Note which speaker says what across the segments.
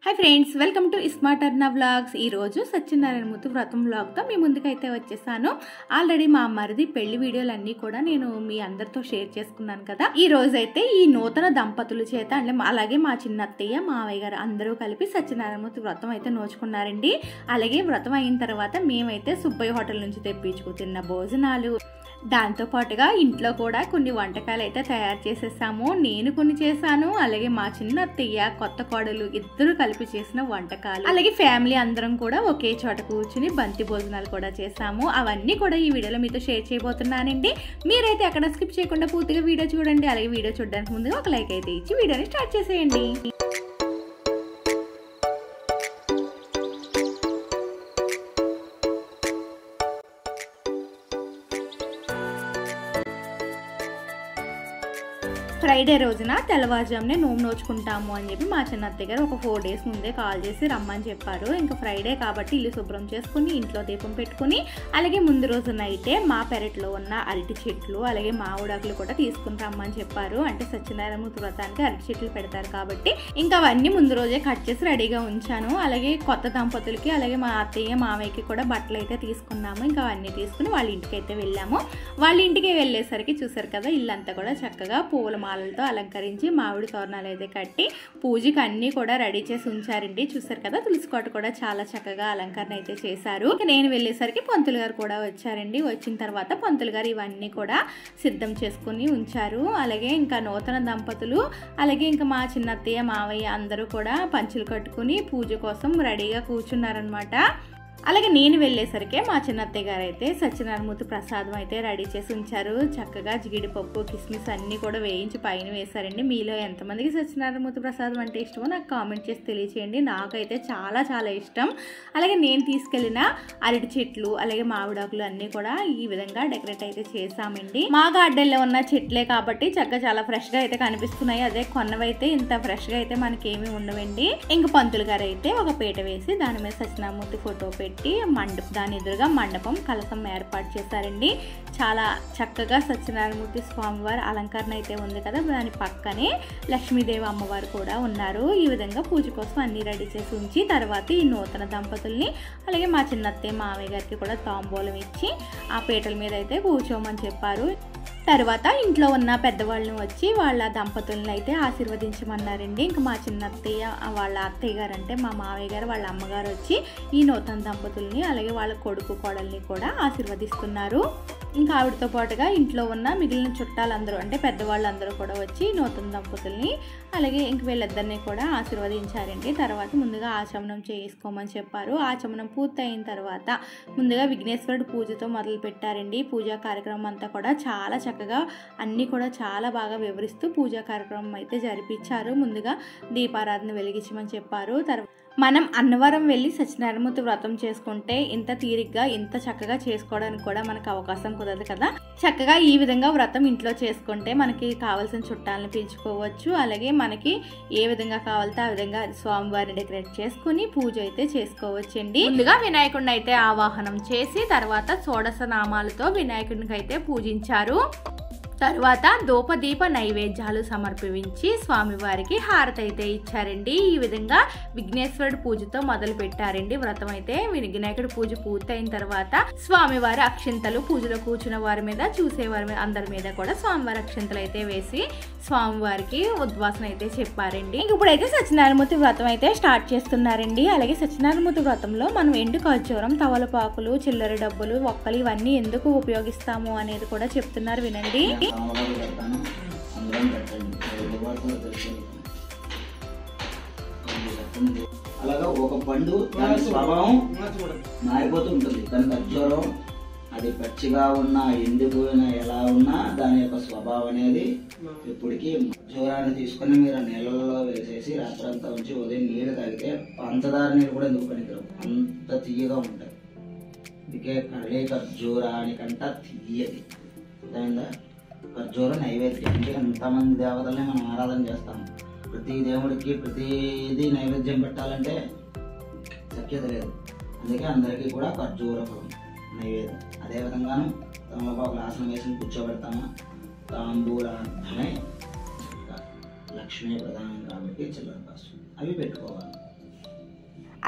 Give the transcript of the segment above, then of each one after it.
Speaker 1: Hi friends welcome to smart Arna vlogs Satyanarayanamurthy व्रतम vlog तो मी ముందుకైతే వచ్చేసాను। ఆల్రెడీ మా అమ్మరిది పెళ్లి వీడియోలన్నీ కూడా నేను మీ అందరితో షేర్ చేసుకున్నాను కదా। ఈ రోజు అయితే ఈ నూతన దంపతుల చేత అంటే అలాగే మా చిన్న అత్తయ్య మావయ్య గారు అందరూ కలిపి సత్యనారాయణమూర్తి వ్రతం అయితే నోచుకున్నారండి। అలాగే వ్రతం అయిన తర్వాత మేమైతే సుబ్బయ్య హోటల్ నుంచి తెప్పించుకు తిన్న భోజనాలు దాంతో పాటుగా ఇంట్లో కూడా కొన్ని వంటకాలు అయితే తయారు చేసేసాము। నేను కొన్ని చేశాను, అలాగే మా చిన్న అత్తయ్య కొత్త కోడలు ఇద్దరు కలిపి చేసిన వంటకాలు, అలాగే ఫ్యామిలీ అందరం కూడా ఒకే చోట కూర్చుని బంతి భోజనాలు కూడా చేసాము। అవన్నీ కూడా ఈ వీడియోలో మీతో షేర్ చేయబోతున్నానండి। మీరైతే అక్కడ స్కిప్ చేయకుండా పూర్తిగా వీడియో చూడండి। అలాగే వీడియో చూడడానికి ముందుగా ఒక లైక్ అయితే ఇచ్చి వీడియోని స్టార్ట్ చేసేయండి। ఫ్రైడే రోజున తెల్లవారుజామునే నోము నోచుకుంటాము అని చెప్పి మా చిన్న అత్తయ్య గారు ఒక 4 డేస్ ముందే కాల్ చేసి రమ్మని చెప్పారు। ఇంకా ఫ్రైడే కాబట్టి ఇల్లు శుభ్రం చేసుకుని ఇంట్లో దీపం పెట్టుకుని అలాగే ముందు రోజు నైటే మా పెరట్లో ఉన్న అరటి చెట్లు అలాగే మామిడాకులు కూడా తీసుకుని రమ్మని చెప్పారు। అంటే సత్యనారాయణమూర్తి వ్రతానికి అరటి చెట్లు పెడతారు కాబట్టి ఇంకా అవన్నీ ముందు రోజే కట్ చేసి రెడీగా ఉంచాను। అలాగే కొత్త దంపతులకి అలాగే మా అత్తయ్య మామయ్యకి కూడా బట్టలు అయితే తీసుకున్నాము। ఇంకా అవన్నీ తీసుకుని వాళ్ళ ఇంటికి అయితే వెళ్ళాము। వాళ్ళ ఇంటికి వెళ్ళేసరికి చూసారు కదా ఇల్లంతా కూడా చక్కగా పూల మాలలతో అలంకరించి మామిడి తోరణాలు అయితే కట్టి పూజకి అన్ని కూడా రెడీ చేసి ఉంచారండి। చూసారు కదా తులసి కోట కూడా చాలా చక్కగా అలంకరణ అయితే చేశారు। నేను వెళ్ళేసరికి పంతులు గారు కూడా వచ్చారండి। వచ్చిన తర్వాత పంతులు గారు ఇవన్నీ కూడా సిద్ధం చేసుకుని ఉంచారు। అలాగే ఇంకా నూతన దంపతులు అలాగే ఇంకా మా చిన్న అత్తయ్య మావయ్య అందరూ కూడా పంచులు కట్టుకుని పూజ కోసం రెడీగా కూర్చున్నారనమాట। అలాగే నేను వెళ్ళేసరికి మా చిన్న అత్తయ్య గారు అయితే సత్యనారాయణమూర్తి ప్రసాదం అయితే రెడీ చేసి ఉంచారు। చక్కగా జీడిపప్పు కిస్మిస్ అన్నీ కూడా వేయించి పైన వేశారండి। మీలో ఎంతమందికి సత్యనారాయణమూర్తి ప్రసాదం అంటే ఇష్టమో నాకు కామెంట్ చేసి తెలియచేయండి। నాకైతే చాలా చాలా ఇష్టం। అలాగే నేను తీసుకెళ్లిన అరటి చెట్లు అలాగే మామిడాకులు అన్నీ కూడా ఈ విధంగా డెకరేట్ అయితే చేసామండి। మా గార్డెన్లో ఉన్న చెట్లే కాబట్టి చక్కగా చాలా ఫ్రెష్గా అయితే కనిపిస్తున్నాయి। అదే కొన్నవైతే ఇంత ఫ్రెష్గా అయితే మనకేమీ ఉండవండి। ఇంక పంతులు గారు అయితే ఒక పీట వేసి దాని మీద సత్యనారాయణమూర్తి ఫోటో పెట్టి దాని ఎదురుగా మండపం కలసం ఏర్పాటు చేశారండి। చాలా చక్కగా సత్యనారాయణమూర్తి స్వామివారి అలంకరణ అయితే ఉంది కదా, దాని పక్కనే లక్ష్మీదేవి అమ్మవారు కూడా ఉన్నారు। ఈ విధంగా పూజ కోసం అన్ని రెడీ చేసి ఉంచి తర్వాత ఈ నూతన దంపతుల్ని అలాగే మా చిన్నత్తయ్య మామయ్య గారికి కూడా తాంబూలం ఇచ్చి ఆ పీటల మీద అయితే కూర్చోమని చెప్పారు। తర్వాత ఇంట్లో ఉన్న పెద్దవాళ్ళని వచ్చి వాళ్ళ దంపతులను అయితే ఆశీర్వదించమన్నారండి। ఇంకా మా చిన్న అత్తయ్య వాళ్ళ అత్తయ్య గారు అంటే మా మామయ్య గారు వాళ్ళ అమ్మగారు వచ్చి ఈ నూతన దంపతుల్ని అలాగే వాళ్ళ కొడుకు కోడల్ని కూడా ఆశీర్వదిస్తున్నారు। ఇంకా ఆవిడతో పాటుగా ఇంట్లో ఉన్న మిగిలిన చుట్టాలందరూ అంటే పెద్దవాళ్ళందరూ కూడా వచ్చి నూతన దంపతుల్ని అలాగే ఇంక వీళ్ళిద్దరిని కూడా ఆశీర్వదించారండి। తర్వాత ముందుగా ఆచమనం చేసుకోమని చెప్పారు। ఆచమనం పూర్తయిన తర్వాత ముందుగా విఘ్నేశ్వరుడు పూజతో మొదలు పెట్టారండి। పూజా కార్యక్రమం అంతా కూడా చాలా చక్కగా అన్నీ కూడా చాలా బాగా వివరిస్తూ పూజా కార్యక్రమం అయితే జరిపించారు। ముందుగా దీపారాధన వెలిగించమని చెప్పారు। తర్వాత మనం అన్నవరం వెళ్ళి సత్యనారాయణమూర్తి వ్రతం చేసుకుంటే ఇంత తీరిగ్గా ఇంత చక్కగా చేసుకోవడానికి కూడా మనకు అవకాశం కుదరదు కదా। చక్కగా ఈ విధంగా వ్రతం ఇంట్లో చేసుకుంటే మనకి కావాల్సిన చుట్టాలను పిలుచుకోవచ్చు। అలాగే మనకి ఏ విధంగా కావాలితే ఆ విధంగా స్వామివారిని డెకరేట్ చేసుకుని పూజ అయితే చేసుకోవచ్చండి। ముందుగా వినాయకుడిని అయితే ఆవాహనం చేసి తర్వాత షోడశ నామాలతో వినాయకుడికి అయితే పూజించారు। తర్వాత ధూపదీప నైవేద్యాలు సమర్పించి స్వామివారికి హారతి అయితే ఇచ్చారండి। ఈ విధంగా విఘ్నేశ్వరుడు పూజతో మొదలు పెట్టారండి వ్రతం అయితే। వినాయకుడి పూజ పూర్తయిన తర్వాత స్వామివారి అక్షింతలు పూజలో కూర్చున్న వారి మీద చూసేవారి మీద అందరి మీద కూడా స్వామివారి అక్షింతలు అయితే వేసి స్వామివారికి ఉద్వాసన అయితే చెప్పారండి। ఇప్పుడైతే సత్యనారాయణమూర్తి వ్రతం అయితే స్టార్ట్ చేస్తున్నారండి। అలాగే సత్యనారాయణమూర్తి వ్రతంలో మనం ఎండు ఖర్జూరం తవలపాకులు చిల్లర డబ్బులు ఒక్కలు ఇవన్నీ ఎందుకు ఉపయోగిస్తాము అనేది కూడా చెప్తున్నారు, వినండి।
Speaker 2: అలాగా ఒక పండు దాని స్వభావం మారిపోతూ ఉంటుంది, కానీ ఖర్జూరం అది పచ్చిగా ఉన్నా ఎండిపోయినా ఎలా ఉన్నా దాని యొక్క స్వభావం అనేది ఇప్పటికీ ఖర్జూరాన్ని తీసుకుని మీరు నీళ్ళలో వేసేసి రాత్రంతా ఉంచి ఉదయం నీళ్ళు తాగితే పంచదార నీళ్ళు కూడా ఎందుకు పనికిరావు, అంత తీయగా ఉంటాయి। అందుకే కళ్ళే ఖర్జూరానికంట తీయది అర్థమైందా। ఖర్జూరం నైవేద్యం అంటే ఎంతమంది దేవతల్ని మనం ఆరాధన చేస్తాము, ప్రతి దేవుడికి ప్రతిదీ నైవేద్యం పెట్టాలంటే శక్యత లేదు, అందుకే అందరికీ కూడా ఖర్జూరం నైవేద్యం। అదేవిధంగాను తమలపాకులు ఆసనం వేసి కూర్చోబెడతాము, తాంబూలార్థమే లక్ష్మీ ప్రధానం కాబట్టి చిల్లర కాసు అవి పెట్టుకోవాలి।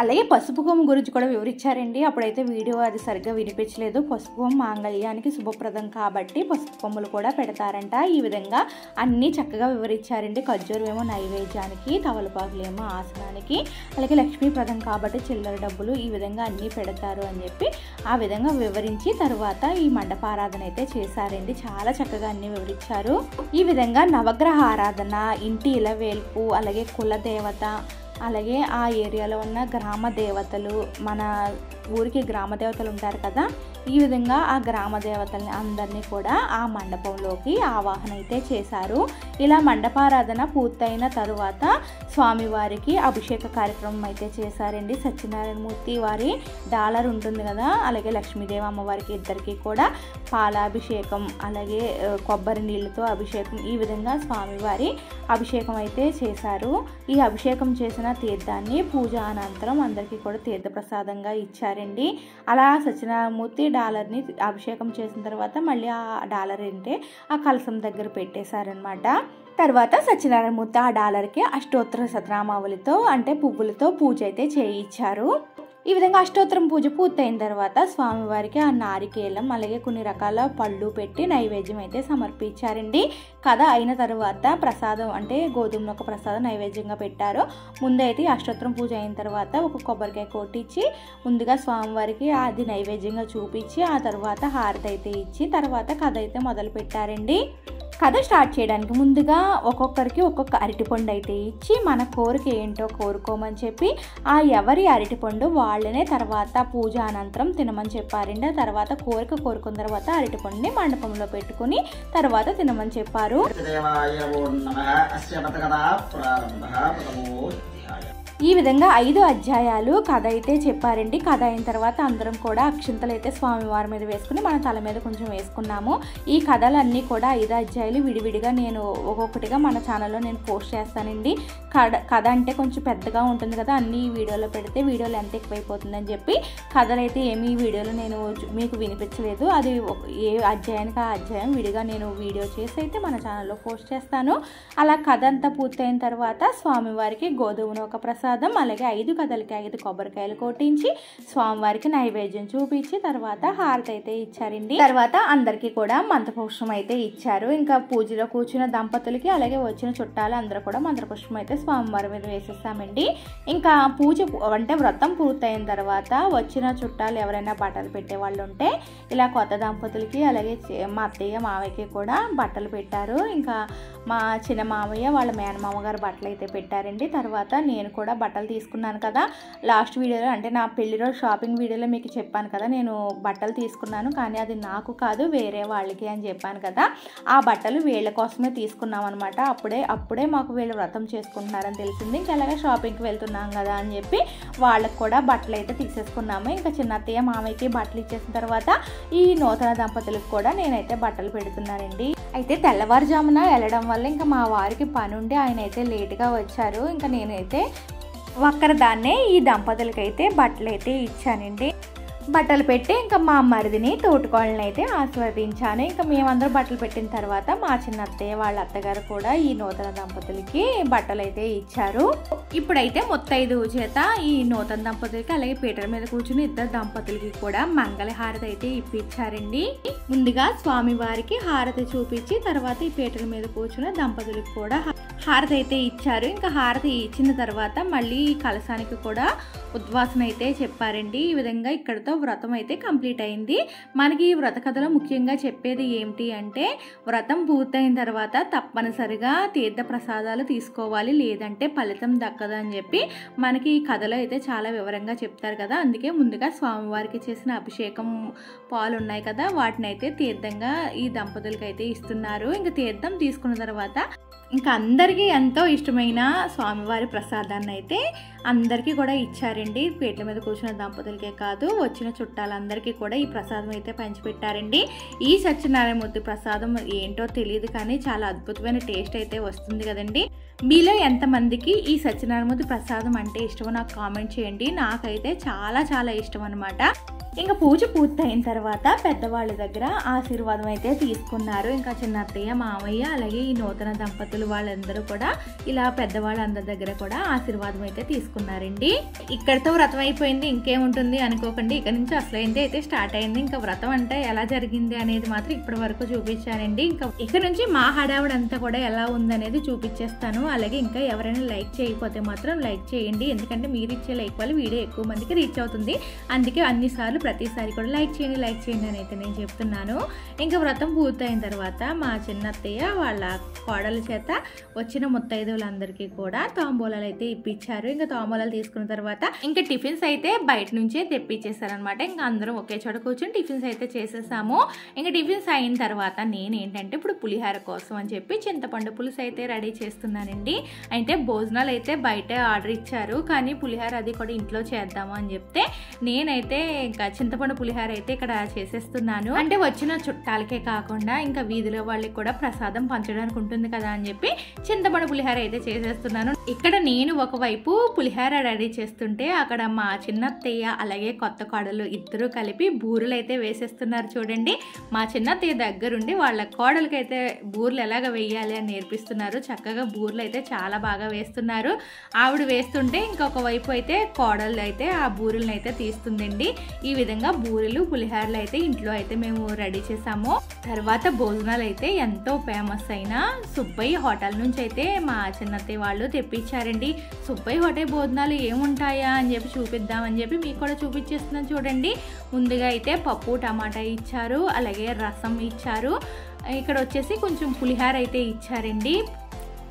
Speaker 1: అలాగే పసుపు కొమ్ము గురించి కూడా వివరించారండి. అప్పుడైతే వీడియో అది సరిగ్గా వినిపించలేదు. పసుపు కొమ్ము మాంగళ్యానికి శుభప్రదం కాబట్టి పసుపు కొమ్ములు కూడా పెడతారంట. ఈ విధంగా అన్నీ చక్కగా వివరించారండి. ఖర్జూరం ఏమో నైవేద్యానికి, తవలపాకులేమో ఆసనానికి, అలాగే లక్ష్మీప్రదం కాబట్టి చిల్లర డబ్బులు, ఈ విధంగా అన్నీ పెడతారు అని చెప్పి ఆ విధంగా వివరించి తర్వాత ఈ మండపారాధన అయితే చేశారండి. చాలా చక్కగా అన్నీ వివరించారు. ఈ విధంగా నవగ్రహ ఆరాధన, ఇంటి ఇలవేల్పు, అలాగే కులదేవత, అలాగే ఆ ఏరియాలో ఉన్న గ్రామ దేవతలు, మన ఊరికి గ్రామ దేవతలు ఉంటారు కదా, ఈ విధంగా ఆ గ్రామ దేవతల్ని అందరినీ కూడా ఆ మండపంలోకి ఆవాహన అయితే చేశారు. ఇలా మండపారాధన పూర్తయిన తరువాత స్వామివారికి అభిషేక కార్యక్రమం అయితే చేశారండి. సత్యనారాయణమూర్తి వారి డాలర్ ఉంటుంది కదా, అలాగే లక్ష్మీదేవి అమ్మవారికి ఇద్దరికి కూడా పాలాభిషేకం, అలాగే కొబ్బరి నీళ్ళతో అభిషేకం, ఈ విధంగా స్వామివారి అభిషేకం అయితే చేశారు. ఈ అభిషేకం చేసిన తీర్థాన్ని పూజ అనంతరం అందరికీ కూడా తీర్థప్రసాదంగా ఇచ్చారండి. అలా సత్యనారాయణమూర్తి డాలర్ని అభిషేకం చేసిన తర్వాత మళ్ళీ ఆ డాలర్ ఏంటే ఆ కలశం దగ్గర పెట్టేశారనమాట. తర్వాత సత్యనారాయణమూర్తి ఆ డాలర్కి అష్టోత్తర శతనామావళితో అంటే పువ్వులతో పూజ అయితే చేయించారు. ఈ విధంగా అష్టోత్తరం పూజ పూర్తయిన తర్వాత స్వామివారికి ఆ నారికేలం, అలాగే కొన్ని రకాల పళ్ళు పెట్టి నైవేద్యం అయితే సమర్పించారండి. కథ అయిన తర్వాత ప్రసాదం అంటే గోధుమ నూక ప్రసాదం నైవేద్యంగా పెట్టారు. ముందైతే అష్టోత్తరం పూజ అయిన తర్వాత ఒక కొబ్బరికాయ కొట్టించి ముందుగా స్వామివారికి అది నైవేద్యంగా చూపించి ఆ తర్వాత హారతి అయితే ఇచ్చి తర్వాత కథ అయితే మొదలు పెట్టారండి. కథ స్టార్ట్ చేయడానికి ముందుగా ఒక్కొక్కరికి ఒక్కొక్క అరటిపండు అయితే ఇచ్చి మన కోరిక ఏంటో కోరుకోమని చెప్పి ఆ ఎవరి అరటిపండు వాళ్ళనే తర్వాత పూజ అనంతరం తినమని చెప్పారండి. తర్వాత కోరిక కోరుకున్న తర్వాత అరటిపండుని మండపంలో పెట్టుకుని తర్వాత తినమని చెప్పారు. ఈ విధంగా 5 అధ్యాయాలు కథ అయితే చెప్పారండి. కథ అయిన తర్వాత అందరం కూడా అక్షింతలు అయితే స్వామివారి మీద వేసుకుని మన తల మీద కొంచెం వేసుకున్నాము. ఈ కథలన్నీ కూడా 5 అధ్యాయాలు విడివిడిగా నేను ఒక్కొక్కటిగా మన ఛానల్లో నేను పోస్ట్ చేస్తానండి. కథ అంటే కొంచెం పెద్దగా ఉంటుంది కదా, అన్ని వీడియోలో పెడితే వీడియోలు ఎంత ఎక్కువైపోతుందని చెప్పి కథలు అయితే ఏమీ వీడియోలో నేను మీకు వినిపించలేదు. అది ఏ అధ్యాయానికి ఆ అధ్యాయం విడిగా నేను వీడియో చేసి అయితే మన ఛానల్లో పోస్ట్ చేస్తాను. అలా కథ అంతా పూర్తయిన తర్వాత స్వామివారికి గోధుమ ఒక ప్రసాదం, అలాగే 5 కథలకి 5 కొబ్బరికాయలు కొట్టించి స్వామివారికి నైవేద్యం చూపించి తర్వాత హారతి అయితే ఇచ్చారండి. తర్వాత అందరికీ కూడా మంత్రపుష్పం అయితే ఇచ్చారు. ఇంకా పూజలో కూర్చున్న దంపతులకి అలాగే వచ్చిన చుట్టాలు అందరూ కూడా మంత్రపుష్పం అయితే స్వామివారి మీద వేసేస్తామండి. ఇంకా పూజ అంటే వ్రతం పూర్తయిన తర్వాత వచ్చిన చుట్టాలు ఎవరైనా బట్టలు పెట్టే వాళ్ళు ఉంటే ఇలా కొత్త దంపతులకి అలాగే మా అత్తయ్య మావయ్యకి కూడా బట్టలు పెట్టారు. ఇంకా మా చిన్న మామయ్య వాళ్ళ మేనమామ గారు బట్టలు అయితే పెట్టారండి. తర్వాత నేను కూడా బట్టలు తీసుకున్నాను కదా, లాస్ట్ వీడియోలో అంటే నా పెళ్లి రోజు షాపింగ్ వీడియోలో మీకు చెప్పాను కదా, నేను బట్టలు తీసుకున్నాను కానీ అది నాకు కాదు వేరే వాళ్ళకి అని చెప్పాను కదా, ఆ బట్టలు వీళ్ళ కోసమే తీసుకున్నాం అనమాట. అప్పుడే మాకు వీళ్ళు వ్రతం చేసుకుంటున్నారని తెలిసింది. ఇంకా అలాగే షాపింగ్కి వెళ్తున్నాం కదా అని చెప్పి వాళ్ళకి కూడా బట్టలు అయితే తీసేసుకున్నాము. ఇంకా చిన్న అత్తయ్య మామయ్యకి బట్టలు ఇచ్చేసిన తర్వాత ఈ నూతన దంపతులకు కూడా నేనైతే బట్టలు పెడుతున్నానండి. అయితే తెల్లవారుజామున వెళ్ళడం వల్ల ఇంకా మా వారికి పని ఉండి ఆయన అయితే లేట్గా వచ్చారు. ఇంకా నేనైతే ఒక్కరిదాన్నే ఈ దంపతులకైతే బట్టలు అయితే ఇచ్చానండి. బట్టలు పెట్టి ఇంకా మా మరిదిని తోటికోళ్ళని అయితే ఆస్వాదించాను. ఇంకా మేమందరూ బట్టలు పెట్టిన తర్వాత మా చిన్న అత్తయ్య వాళ్ళ అత్తగారు కూడా ఈ నూతన దంపతులకి బట్టలు అయితే ఇచ్చారు. ఇప్పుడైతే ముత్తైదు చేత ఈ నూతన దంపతులకి అలాగే పీటల మీద కూర్చుని 2 దంపతులకి కూడా మంగళ హారతి అయితే ఇప్పించారండి. ముందుగా స్వామి వారికి హారతి చూపించి తర్వాత ఈ పీటల మీద కూర్చున్న దంపతులకి కూడా హారతి అయితే ఇచ్చారు. ఇంకా హారతి ఇచ్చిన తర్వాత మళ్ళీ ఈ కలశానికి కూడా ఉద్వాసన అయితే చెప్పారండి. ఈ విధంగా ఇక్కడతో వ్రతం అయితే కంప్లీట్ అయింది. మనకి ఈ వ్రత కథలో ముఖ్యంగా చెప్పేది ఏమిటి అంటే వ్రతం పూర్తయిన తర్వాత తప్పనిసరిగా తీర్థ ప్రసాదాలు తీసుకోవాలి, లేదంటే ఫలితం దక్కదని చెప్పి మనకి ఈ కథలో అయితే చాలా వివరంగా చెప్తారు కదా. అందుకే ముందుగా స్వామివారికి చేసిన అభిషేకం పాలు ఉన్నాయి కదా, వాటిని అయితే తీర్థంగా ఈ దంపతులకి అయితే ఇస్తున్నారు. ఇంకా తీర్థం తీసుకున్న తర్వాత ఇంకా అందరికీ ఎంతో ఇష్టమైన స్వామివారి ప్రసాదాన్ని అయితే అందరికీ కూడా ఇచ్చారండి. పీటల మీద కూర్చున్న దంపతులకే కాదు వచ్చిన చుట్టాలందరికీ కూడా ఈ ప్రసాదం అయితే పంచిపెట్టారండి. ఈ సత్యనారాయణమూర్తి ప్రసాదం ఏంటో తెలియదు కానీ చాలా అద్భుతమైన టేస్ట్ అయితే వస్తుంది కదండి. మీలో ఎంతమందికి ఈ సత్యనారాయణమూర్తి ప్రసాదం అంటే ఇష్టమో నాకు కామెంట్ చేయండి. నాకైతే చాలా చాలా ఇష్టం అనమాట. ఇంకా పూజ పూర్తయిన తర్వాత పెద్దవాళ్ళ దగ్గర ఆశీర్వాదం అయితే తీసుకున్నారు. ఇంకా చిన్న అత్తయ్య, మామయ్య, అలాగే ఈ నూతన దంపతులు వాళ్ళందరూ కూడా ఇలా పెద్దవాళ్ళందరి దగ్గర కూడా ఆశీర్వాదం అయితే తీసుకున్నారండి. ఇక్కడితో వ్రతం అయిపోయింది, ఇంకేముంటుంది అనుకోకండి. ఇక్కడ నుంచి అసలైంది అయితే స్టార్ట్ అయింది. ఇంకా వ్రతం అంటే ఎలా జరిగింది అనేది మాత్రం ఇప్పటి వరకు చూపించానండి. ఇంకా ఇక్కడ నుంచి మా హడావుడంతా కూడా ఎలా ఉందనేది చూపించేస్తాను. అలాగే ఇంకా ఎవరైనా లైక్ చేయకపోతే మాత్రం లైక్ చేయండి, ఎందుకంటే మీరు ఇచ్చే లైక్ వల్ల వీడియో ఎక్కువ మందికి రీచ్ అవుతుంది. అందుకే అన్నిసార్లు ప్రతిసారి కూడా లైక్ చేయండి అని అయితే నేను చెప్తున్నాను. ఇంకా వ్రతం పూర్తయిన తర్వాత మా చిన్నత్తయ్య వాళ్ళ కోడల చేత వచ్చిన ముత్తైదువులందరికీ కూడా తాంబూలాలు అయితే ఇప్పించారు. ఇంకా తాంబూలాలు తీసుకున్న తర్వాత ఇంకా టిఫిన్స్ అయితే బయట నుంచే తెప్పించేసారనమాట. ఇంకా అందరం ఒకే చోట కూర్చొని టిఫిన్స్ అయితే చేసేసాము. ఇంకా టిఫిన్స్ అయిన తర్వాత నేనేంటంటే ఇప్పుడు పులిహార కోసం అని చెప్పి చింతపండు పులుసు అయితే రెడీ చేస్తున్నానండి. అయితే భోజనాలు అయితే బయట ఆర్డర్ ఇచ్చారు, కానీ పులిహార అది కూడా ఇంట్లో చేద్దాము అని చెప్తే నేనైతే ఇంకా చింతపండు పులిహార అయితే ఇక్కడ చేసేస్తున్నాను. అంటే వచ్చిన చుట్టాలకే కాకుండా ఇంకా వీధిలో వాళ్ళకి కూడా ప్రసాదం పంచడానికి ఉంటుంది కదా అని చెప్పి చింతపండు పులిహార అయితే చేసేస్తున్నాను. ఇక్కడ నేను ఒకవైపు పులిహార రెడీ చేస్తుంటే అక్కడ మా చిన్నత్తయ్య అలాగే కొత్త కోడలు ఇద్దరు కలిపి బూరెలు అయితే వేసేస్తున్నారు. చూడండి, మా చిన్నత్తయ్య దగ్గరుండి వాళ్ళ కోడలకైతే బూరెలు ఎలాగ వేయాలి అని నేర్పిస్తున్నారు. చక్కగా బూరెలు అయితే చాలా బాగా వేస్తున్నారు. ఆవిడ వేస్తుంటే ఇంకొక వైపు అయితే కోడలు అయితే ఆ బూరెలను అయితే తీస్తుందండి. ఈ విధంగా బూరెలు పులిహారలు అయితే ఇంట్లో అయితే మేము రెడీ చేసాము. తర్వాత భోజనాలు అయితే ఎంతో ఫేమస్ అయిన సుబ్బయ్య హోటల్ నుంచి అయితే మా చిన్నత్తయ్య వాళ్ళు తెప్పించారండి. సుబ్బయ్య హోటల్ భోజనాలు ఏముంటాయా అని చెప్పి చూపిద్దామని చెప్పి మీకు కూడా చూపించేస్తున్నాను. చూడండి, ముందుగా అయితే పప్పు టమాటా ఇచ్చారు, అలాగే రసం ఇచ్చారు. ఇక్కడ వచ్చేసి కొంచెం పులిహార అయితే ఇచ్చారండి,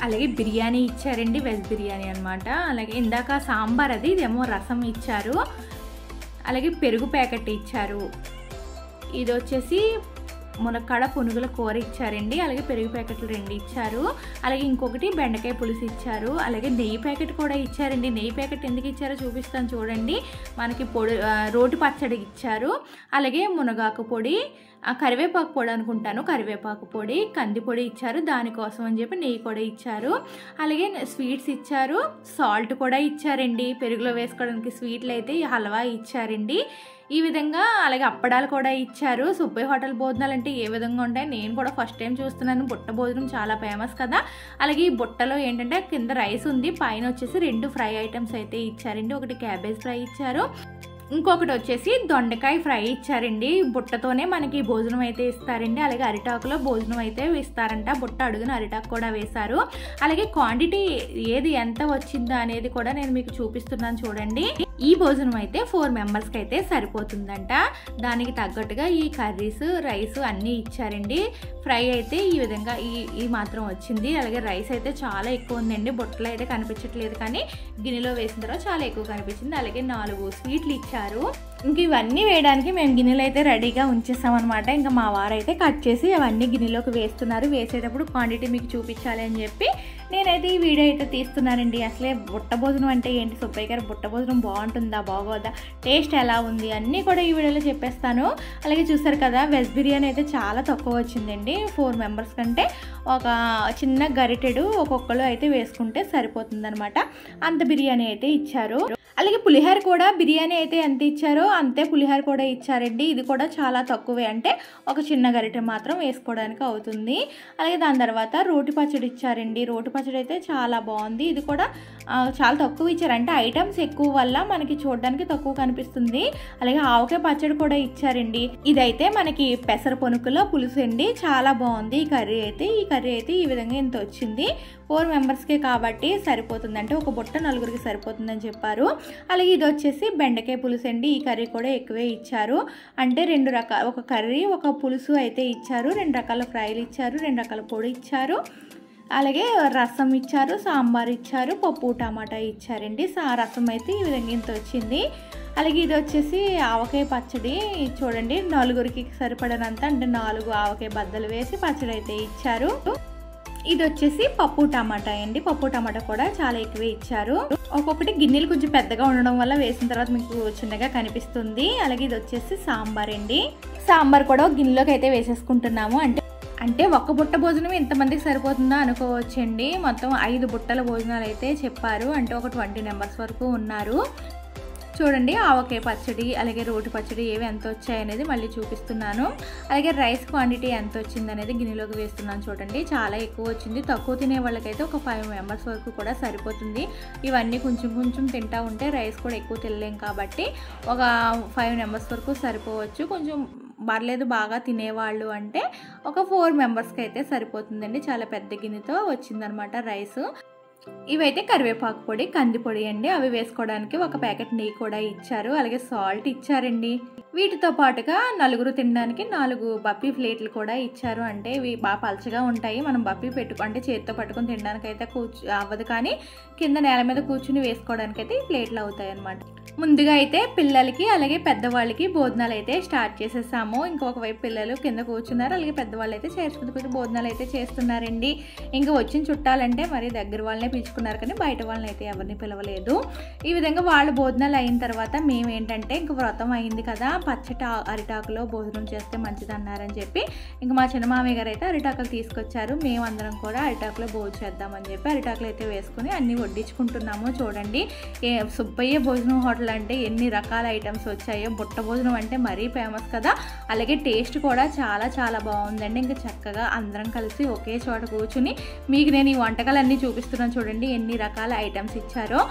Speaker 1: అలాగే బిర్యానీ ఇచ్చారండి, వెజ్ బిర్యానీ అనమాట. అలాగే ఇందాక సాంబార్ అది ఇదేమో రసం ఇచ్చారు, అలాగే పెరుగు ప్యాకెట్ ఇచ్చారు. ఇది వచ్చేసి మునక్కాడ పునుగుల కూర ఇచ్చారండి, అలాగే పెరుగు ప్యాకెట్లు 2 ఇచ్చారు. అలాగే ఇంకొకటి బెండకాయ పులుసు ఇచ్చారు, అలాగే నెయ్యి ప్యాకెట్ కూడా ఇచ్చారండి. నెయ్యి ప్యాకెట్ ఎందుకు ఇచ్చారో చూపిస్తాను చూడండి. మనకి రోటి పచ్చడి ఇచ్చారు, అలాగే మునగాకు పొడి, కరివేపాకు పొడి అనుకుంటాను, కరివేపాకు పొడి, కంది పొడి ఇచ్చారు. దానికోసం అని చెప్పి నెయ్యి కూడా ఇచ్చారు. అలాగే స్వీట్స్ ఇచ్చారు, సాల్ట్ కూడా ఇచ్చారండి. పెరుగులో వేసుకోవడానికి స్వీట్లు అయితే హల్వా ఇచ్చారండి. ఈ విధంగా అలాగే అప్పడాలు కూడా ఇచ్చారు. సుబ్బయ్య హోటల్ భోజనాలు అంటే ఏ విధంగా ఉంటాయి నేను కూడా ఫస్ట్ టైం చూస్తున్నాను. బుట్ట భోజనం చాలా ఫేమస్ కదా. అలాగే ఈ బుట్టలో ఏంటంటే కింద రైస్ ఉంది, పైన వచ్చేసి 2 ఫ్రై ఐటమ్స్ అయితే ఇచ్చారండి. ఒకటి క్యాబేజ్ ఫ్రై ఇచ్చారు, ఇంకొకటి వచ్చేసి దొండకాయ ఫ్రై ఇచ్చారండి. బుట్టతోనే మనకి భోజనం అయితే ఇస్తారండి. అలాగే అరిటాకులో భోజనం అయితే ఇస్తారంట. బుట్ట అడుగున అరిటాకు కూడా వేశారు. అలాగే క్వాంటిటీ ఏది ఎంత వచ్చిందో అనేది కూడా నేను మీకు చూపిస్తున్నాను చూడండి. ఈ భోజనం అయితే 4 మెంబర్స్కి అయితే సరిపోతుందంట. దానికి తగ్గట్టుగా ఈ కర్రీస్, రైస్ అన్నీ ఇచ్చారండి. ఫ్రై అయితే ఈ విధంగా ఈ మాత్రం వచ్చింది. అలాగే రైస్ అయితే చాలా ఎక్కువ ఉందండి. బుట్టలో అయితే కనిపించట్లేదు, కానీ గిన్నెలో వేసిన తర్వాత చాలా ఎక్కువ కనిపించింది. అలాగే 4 స్వీట్లు ఇచ్చారు. ఇంక ఇవన్నీ వేయడానికి మేము గిన్నెలు అయితే రెడీగా ఉంచేసామన్నమాట. ఇంకా మా వారైతే కట్ చేసి అవన్నీ గిన్నెలోకి వేస్తున్నారు. వేసేటప్పుడు క్వాంటిటీ మీకు చూపించాలి అని చెప్పి నేనైతే ఈ వీడియో అయితే తీస్తున్నానండి. అసలే బుట్ట భోజనం అంటే ఏంటి, సుబ్బయ్య గారు బుట్ట భోజనం బాగుంటుందా బాగోదా, టేస్ట్ ఎలా ఉంది అన్నీ కూడా ఈ వీడియోలో చెప్పేస్తాను. అలాగే చూసారు కదా, వెజ్ బిర్యానీ అయితే చాలా తక్కువ వచ్చిందండి. 4 మెంబర్స్ కంటే ఒక చిన్న గరిటెడు ఒక్కొక్కరు అయితే వేసుకుంటే సరిపోతుంది అనమాట. అంత బిర్యానీ అయితే ఇచ్చారు. అలాగే పులిహార కూడా బిర్యానీ అయితే ఎంత ఇచ్చారో అంతే పులిహార కూడా ఇచ్చారండి. ఇది కూడా చాలా తక్కువే, అంటే ఒక చిన్న గరిటె మాత్రం వేసుకోవడానికి అవుతుంది. అలాగే దాని తర్వాత రోటి పచ్చడి ఇచ్చారండి. రోటి పచ్చడి అయితే చాలా బాగుంది. ఇది కూడా చాలా తక్కువ ఇచ్చారు, అంటే ఐటమ్స్ ఎక్కువ వల్ల మనకి చూడడానికి తక్కువ కనిపిస్తుంది. అలాగే ఆవకాయ పచ్చడి కూడా ఇచ్చారండి. ఇదైతే మనకి పెసర పొనుకుల పులుసు అండి, చాలా బాగుంది. ఈ కర్రీ అయితే ఈ విధంగా ఇంత వచ్చింది. 4 మెంబర్స్కే కాబట్టి సరిపోతుంది, అంటే ఒక బుట్ట 4గురికి సరిపోతుందని చెప్పారు. అలాగే ఇది వచ్చేసి బెండకాయ పులుసు అండి. ఈ కర్రీ కూడా ఎక్కువే ఇచ్చారు, అంటే 2 రకాల, ఒక కర్రీ ఒక పులుసు అయితే ఇచ్చారు. 2 రకాల ఫ్రైలు ఇచ్చారు, 2 రకాల పొడి ఇచ్చారు, అలాగే రసం ఇచ్చారు, సాంబార్ ఇచ్చారు, పప్పు టమాటా ఇచ్చారండి. రసం అయితే ఈ విధంగా ఇంత వచ్చింది. అలాగే ఇది వచ్చేసి ఆవకాయ పచ్చడి చూడండి, 4గురికి సరిపడనంత, అంటే 4 ఆవకాయ బద్దలు వేసి పచ్చడి అయితే ఇచ్చారు. ఇది వచ్చేసి పప్పు టమాటా అండి. పప్పు టమాటా కూడా చాలా ఎక్కువే ఇచ్చారు. ఒక్కొక్కటి గిన్నెలు కొంచెం పెద్దగా ఉండడం వల్ల వేసిన తర్వాత మీకు చిన్నగా కనిపిస్తుంది. అలాగే ఇది వచ్చేసి సాంబార్ అండి. సాంబార్ కూడా గిన్నెలోకి అయితే వేసేసుకుంటున్నాము. అంటే ఒక్క బుట్ట భోజనం ఎంతమందికి సరిపోతుందో అనుకోవచ్చండి. మొత్తం 5 బుట్టల భోజనాలు అయితే చెప్పారు, అంటే ఒక 20 మెంబర్స్ వరకు ఉన్నారు. చూడండి ఆవకాయ పచ్చడి అలాగే రోటి పచ్చడి ఏవి ఎంత వచ్చాయి అనేది మళ్ళీ చూపిస్తున్నాను. అలాగే రైస్ క్వాంటిటీ ఎంత వచ్చింది అనేది గిన్నెలోకి వేస్తున్నాను. చూడండి చాలా ఎక్కువ వచ్చింది. తక్కువ తినే వాళ్ళకైతే ఒక 5 మెంబర్స్ వరకు కూడా సరిపోతుంది. ఇవన్నీ కొంచెం కొంచెం తింటా ఉంటే రైస్ కూడా ఎక్కువ తినలేం కాబట్టి ఒక 5 మెంబర్స్ వరకు సరిపోవచ్చు. కొంచెం పర్లేదు బాగా తినేవాళ్ళు అంటే ఒక 4 మెంబర్స్కి అయితే సరిపోతుందండి. చాలా పెద్ద గిన్నెతో వచ్చిందనమాట రైస్. ఇవైతే కరివేపాకు పొడి, కంది పొడి అండి. అవి వేసుకోవడానికి ఒక ప్యాకెట్ నెయ్యి కూడా ఇచ్చారు. అలాగే సాల్ట్ ఇచ్చారండి. వీటితో పాటుగా నలుగురు తినడానికి 4 బప్పీ ప్లేట్లు కూడా ఇచ్చారు. అంటే ఇవి బాగా పలచగా ఉంటాయి. మనం బప్పీ అంటే చేతితో పట్టుకొని తినడానికి అయితే అవ్వదు, కానీ కింద నేల మీద కూర్చుని వేసుకోవడానికి అయితే ఈ ప్లేట్లు అవుతాయి అన్నమాట. ముందుగా అయితే పిల్లలకి అలాగే పెద్దవాళ్ళకి భోజనాలు అయితే స్టార్ట్ చేసేసాము. ఇంకొక వైపు పిల్లలు కింద కూర్చున్నారు, అలాగే పెద్దవాళ్ళు అయితే చేర్చుకుంటూ భోజనాలు అయితే చేస్తున్నారండి. ఇంకా వచ్చిన చుట్టాలంటే మరి దగ్గర వాళ్ళనే పిలుచుకున్నారు, కానీ బయట వాళ్ళని అయితే ఎవరిని పిలవలేదు. ఈ విధంగా వాళ్ళు భోజనాలు అయిన తర్వాత మేము ఏంటంటే ఇంక వ్రతం అయింది కదా, పచ్చటి అరిటాకులో భోజనం చేస్తే మంచిది అన్నారని చెప్పి ఇంకా మా చిన్న మామయ్య గారు అయితే అరిటాకులు తీసుకొచ్చారు. మేమందరం కూడా అరిటాకులో భోజనం చేద్దామని చెప్పి అరిటాకులు అయితే వేసుకుని అన్నీ వడ్డించుకుంటున్నాము. చూడండి సుబ్బయ్య భోజనం హోటల్ అంటే ఎన్ని రకాల ఐటమ్స్ వచ్చాయో. బుట్ట భోజనం అంటే మరీ ఫేమస్ కదా, అలాగే టేస్ట్ కూడా చాలా చాలా బాగుందండి. ఇంకా చక్కగా అందరం కలిసి ఒకే చోట కూర్చుని మీకు నేను ఈ వంటకాలన్నీ చూపిస్తున్నాను. చూడండి ఎన్ని రకాల ఐటమ్స్ ఇచ్చారో.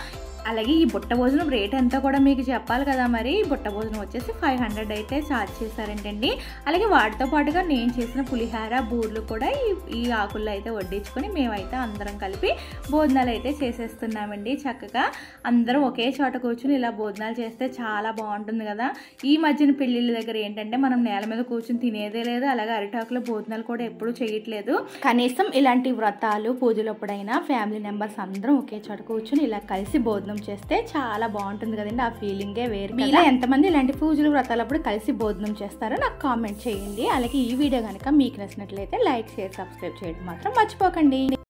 Speaker 1: అలాగే ఈ బుట్ట భోజనం రేట్ ఎంతో కూడా మీకు చెప్పాలి కదా. మరి బుట్ట భోజనం వచ్చేసి 500 అయితే ఛార్జ్ చేశారంటండి. అలాగే వాటితో పాటుగా నేను చేసిన పులిహార బూర్లు కూడా ఈ ఆకుల్లో అయితే వడ్డించుకొని మేమైతే అందరం కలిపి భోజనాలు అయితే చేసేస్తున్నామండి. చక్కగా అందరం ఒకే చోట కూర్చుని ఇలా భోజనాలు చేస్తే చాలా బాగుంటుంది కదా. ఈ మధ్యన పెళ్ళిళ్ళ దగ్గర ఏంటంటే మనం నేల మీద కూర్చుని తినేదే లేదు, అలాగే అరిటాకులో భోజనాలు కూడా ఎప్పుడూ చేయట్లేదు. కనీసం ఇలాంటి వ్రతాలు పూజలు ఎప్పుడైనా ఫ్యామిలీ మెంబర్స్ అందరం ఒకే చోట కూర్చుని ఇలా కలిసి భోజనం చేస్తే చాలా బాగుంటుంది కదండి. ఆ ఫీలింగే వేరు. మీలో ఎంతమంది ఇలాంటి పూజలు వ్రతాలప్పుడు కలిసి భోజనం చేస్తారో నాకు కామెంట్ చేయండి. అలాగే ఈ వీడియో కనుక మీకు నచ్చినట్లయితే లైక్, షేర్, సబ్స్క్రైబ్ చేయడం మాత్రం మర్చిపోకండి.